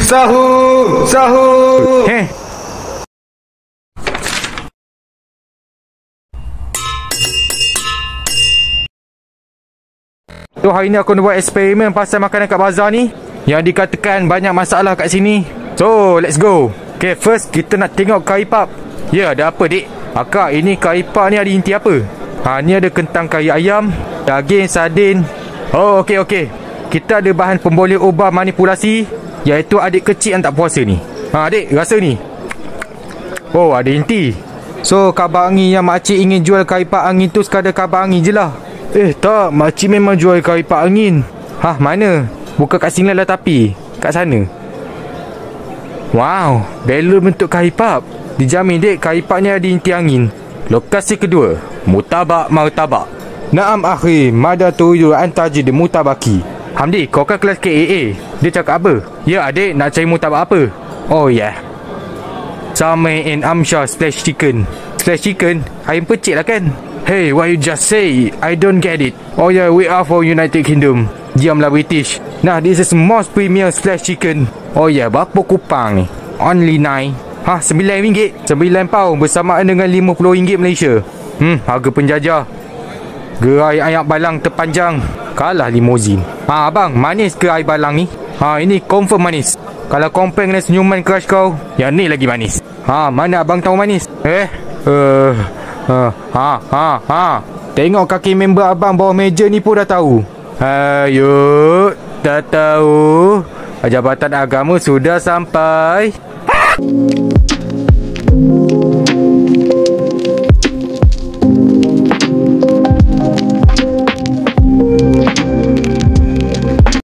Sahur! Sahur! Tu hari ni aku nak buat eksperimen pasal makanan kat bazar ni, yang dikatakan banyak masalah kat sini. So, let's go. Okay, first kita nak tengok kari pap. Ya, ada apa dik? Akak, ini kari pap ni ada inti apa? Ni ada kentang kari ayam, daging, sardin. Oh, okey. Kita ada bahan pemboleh ubah manipulasi, iaitu adik kecil yang tak puasa ni. Adik, rasa ni. Oh, ada inti. So, kabar angin yang makcik ingin jual kari pap angin tu sekadar kabar angin je lah. Tak, makcik memang jual kari pap angin. Mana? Bukan kat sini lah tapi kat sana. Wow, belon bentuk kari pap. Dijamin dek, kari pap ni ada inti angin. Lokasi kedua, Mutabak Martabak. Naam akhi, mada turidu anta jid mutabaki. Hamdi, kau kan kelas KAA. Dia cakap apa? Ya adik, nak cari mutabak apa? Oh yeah, Samay and Amsha slash chicken. Slash chicken? Ayam pecik lah kan? Hey, what you just say? I don't get it. Oh yeah, we are for United Kingdom. Diamlah British. Nah, this is most premium slash chicken. Oh yeah, berapa kupang ni? Only 9. RM9. 9 pound bersamaan dengan RM50 Malaysia. Harga penjajah. Gerai ayak balang terpanjang. Kalah limousin. Abang, manis ke air balang ni? Ini confirm manis. Kalau compare dengan senyuman crush kau, yang ni lagi manis. Mana abang tahu manis? Tengok kaki member abang bawah meja ni pun dah tahu. Ayo, dah tahu. Jabatan agama sudah sampai.